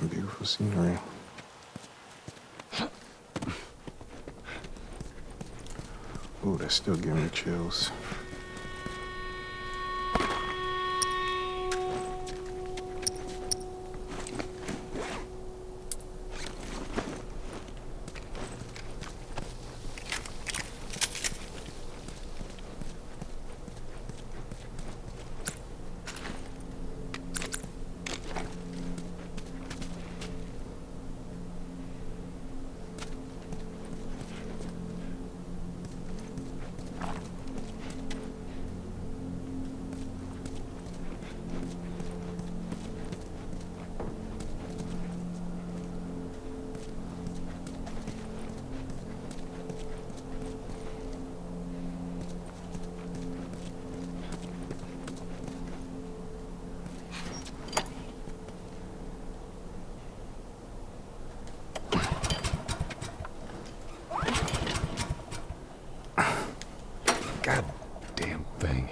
some beautiful scenery. Ooh, that's still giving me chills. Goddamn thing.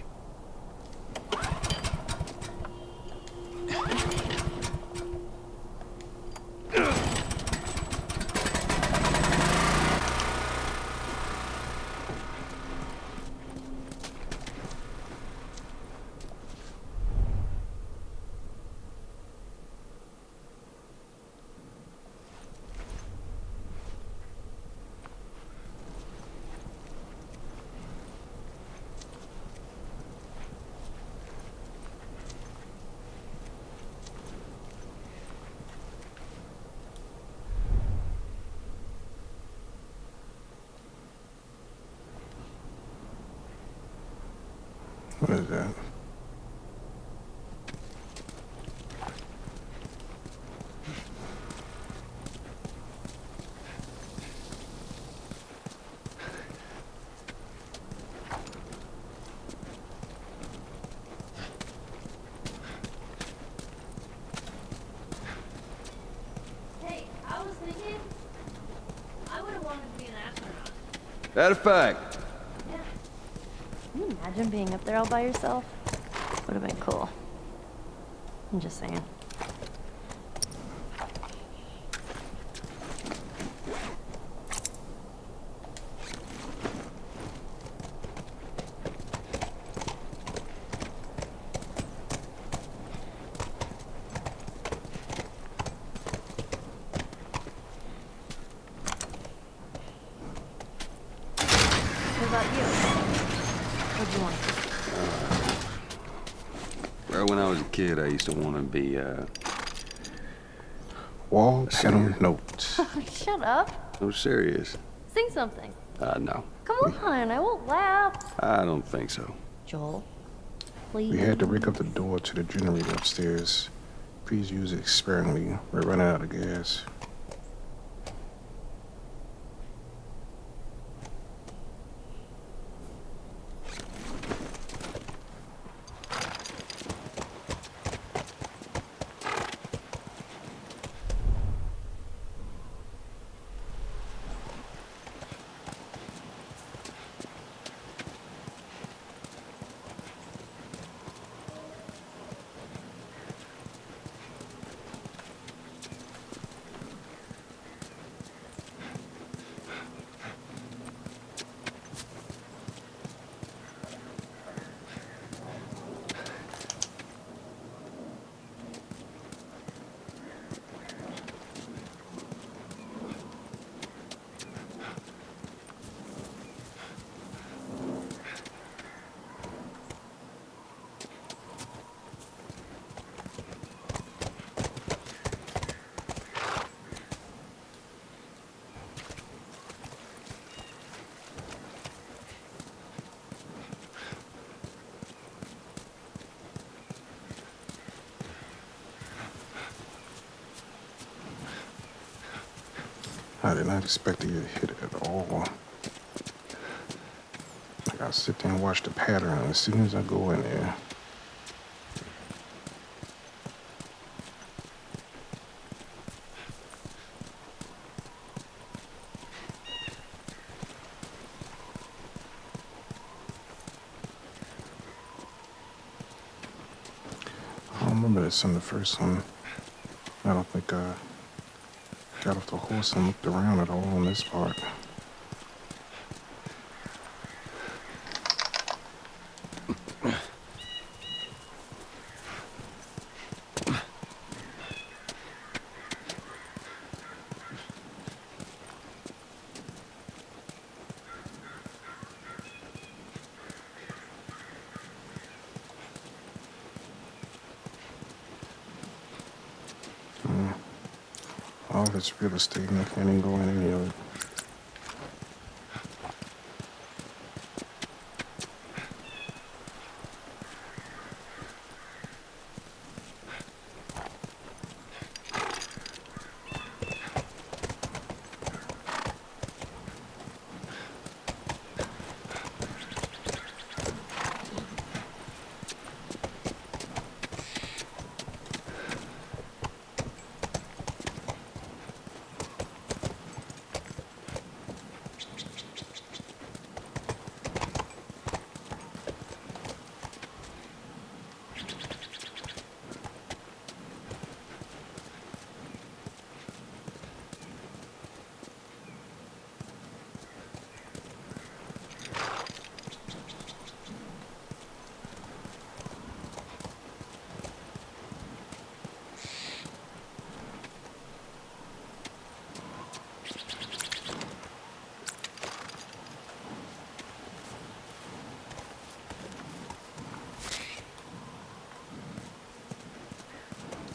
What is that? Hey, I was thinking, I would have wanted to be an astronaut. That a fact. Yeah. Can you imagine being up there all by yourself? Would have been cool. I'm just saying. What about you? What'd you want? Well, when I was a kid, I used to want to be, Wall panel notes. Shut up. I'm serious. Sing something. No. Come on, I won't laugh. I don't think so. Joel, please. We had to rig up the door to the generator upstairs. Please use it sparingly. We're running out of gas. I did not expect to get hit at all. Like, I sit there and watch the pattern as soon as I go in there. I don't remember this on the first one. I don't think I got off the horse and looked around at all on this part. All this real estate and I can't even go in any of it.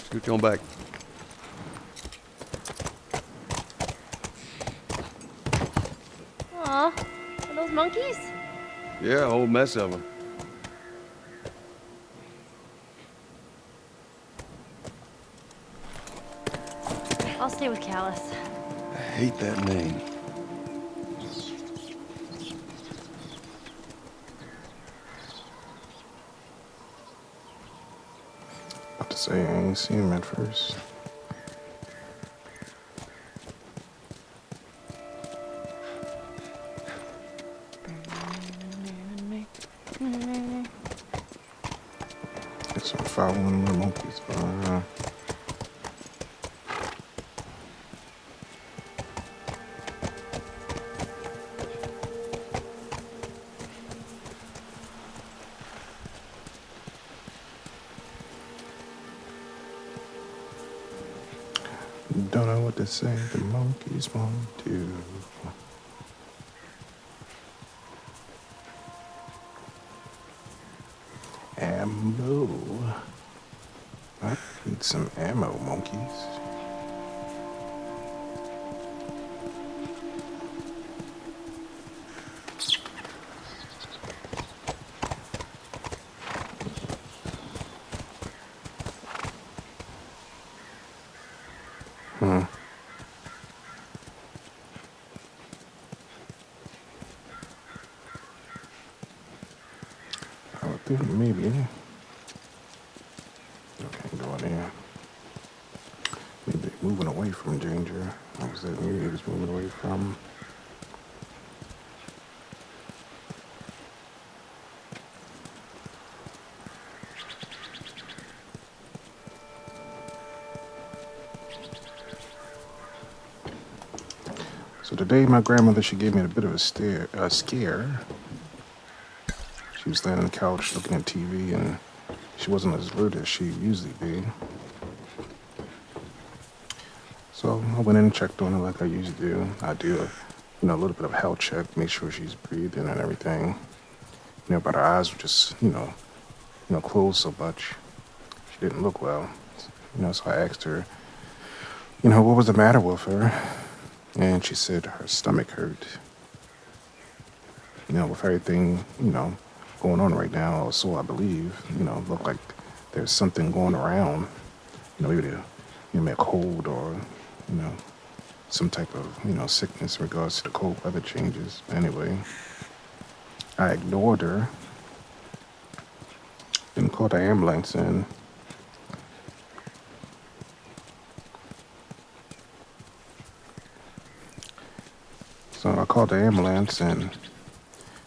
Scoot on back. Aw, are those monkeys? Yeah, a whole mess of them. I'll stay with Callus. I hate that name. About to say, I ain't seen him at first. Guess I'm following the monkeys. Don't know what to say, the monkeys want to. Ammo. I need some ammo, monkeys. I would think maybe. Okay, go in there. Maybe they're moving away from danger. I was that maybe he was moving away from. So today, my grandmother, she gave me a bit of a scare. She was laying on the couch looking at TV, and she wasn't as alert as she usually be. So I went in and checked on her like I usually do. I do a little bit of a health check, make sure she's breathing and everything. But her eyes were just, closed so much. She didn't look well. So I asked her, what was the matter with her? And she said her stomach hurt. With everything, going on right now, so I believe, look like there's something going around, maybe a cold or, some type of, sickness in regards to the cold weather changes. Anyway, I ignored her, didn't call the ambulance in. So I called the ambulance, and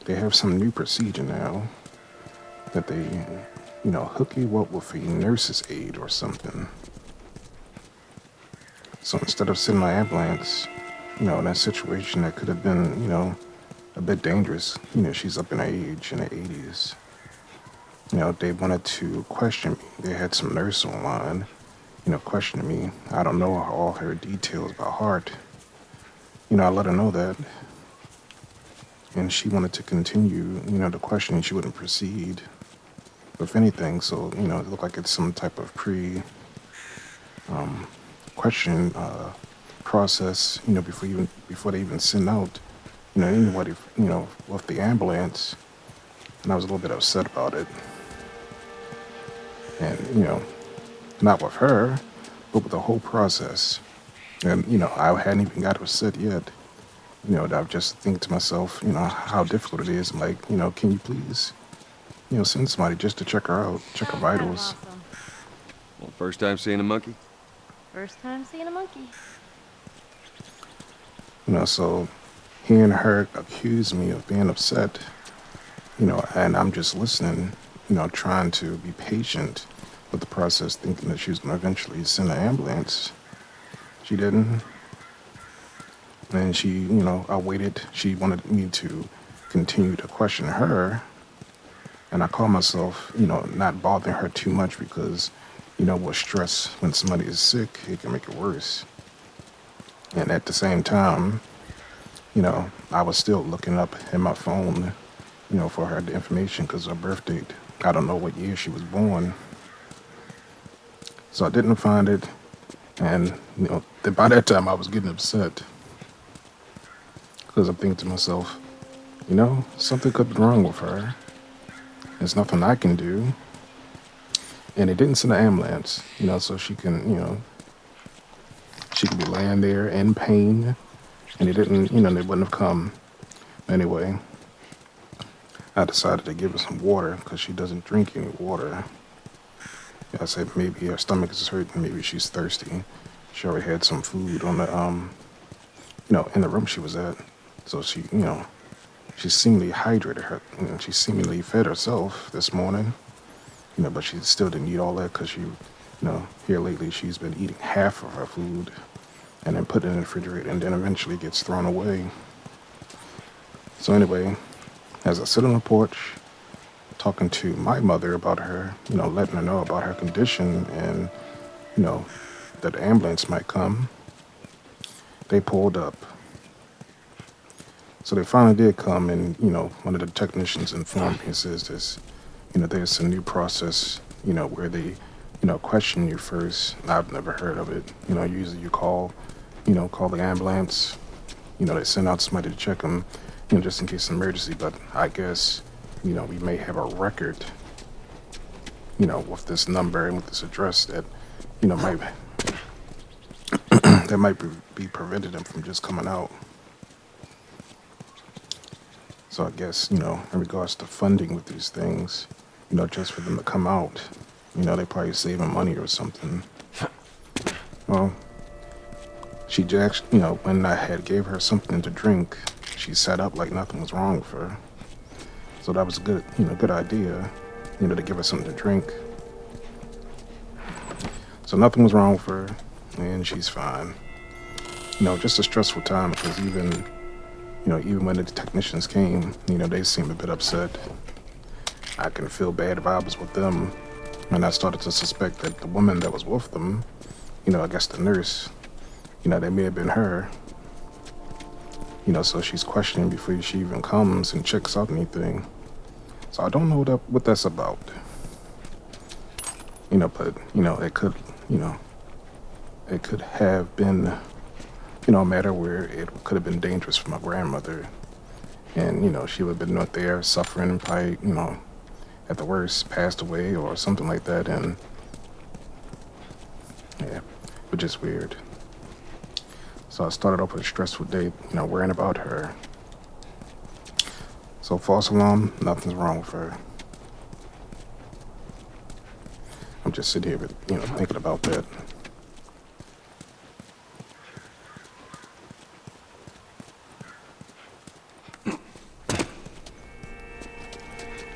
they have some new procedure now that they, hook you up with a nurse's aid or something. So instead of sending an ambulance, in that situation that could have been, a bit dangerous. She's up in age, in her 80s. They wanted to question me. They had some nurse online, questioning me. I don't know all her details by heart. I let her know that. And she wanted to continue, the questioning. She wouldn't proceed with anything. So, it looked like it's some type of question process, before they even send out, anybody, with the ambulance. And I was a little bit upset about it. And, not with her, but with the whole process. And, I hadn't even got upset yet. I just think to myself, how difficult it is. I'm like, can you please, send somebody just to check her out, check her Sounds kind of vitals. awesome. Well, first time seeing a monkey? First time seeing a monkey. So hearing her accuse me of being upset, and I'm just listening, trying to be patient with the process, thinking that she was going to eventually send an ambulance. She didn't. And she, I waited. She wanted me to continue to question her. And I call myself, not bothering her too much because, with stress, when somebody is sick, it can make it worse. And at the same time, I was still looking up in my phone, for her the information because her birth date. I don't know what year she was born. So I didn't find it. And, by that time I was getting upset. Because I'm thinking to myself, something could be wrong with her. There's nothing I can do. And they didn't send an ambulance, so she can, she could be laying there in pain. And they didn't, they wouldn't have come. Anyway, I decided to give her some water because she doesn't drink any water. I said maybe her stomach is hurting, maybe she's thirsty. She already had some food on the, in the room she was at. So she, she seemingly hydrated her, she seemingly fed herself this morning, but she still didn't eat all that because she, here lately she's been eating half of her food and then put it in the refrigerator and then eventually gets thrown away. So anyway, as I sit on the porch, talking to my mother about her, letting her know about her condition and, that the ambulance might come, they pulled up. So they finally did come and, one of the technicians informed me and says this, there's a new process, where they, question you first. I've never heard of it. Usually you call the ambulance, they send out somebody to check them, just in case of emergency. But I guess, we may have a record, with this number and with this address that, might, that might be prevented them from just coming out. So I guess, in regards to funding with these things, just for them to come out, they probably saving money or something. Well, she just, when I had gave her something to drink, she sat up like nothing was wrong with her. So that was a good, good idea, to give her something to drink. So nothing was wrong with her, and she's fine. Just a stressful time because even when the technicians came, they seemed a bit upset. I can feel bad if I was with them. And I started to suspect that the woman that was with them, I guess the nurse, that may have been her. So she's questioning before she even comes and checks out anything. So I don't know what that's about. But, it could, it could have been, a matter where it could have been dangerous for my grandmother. And, she would have been out there suffering, probably, at the worst, passed away or something like that. And, yeah, but just weird. So I started off with a stressful day, worrying about her. So false alarm, nothing's wrong with her. I'm just sitting here, thinking about that.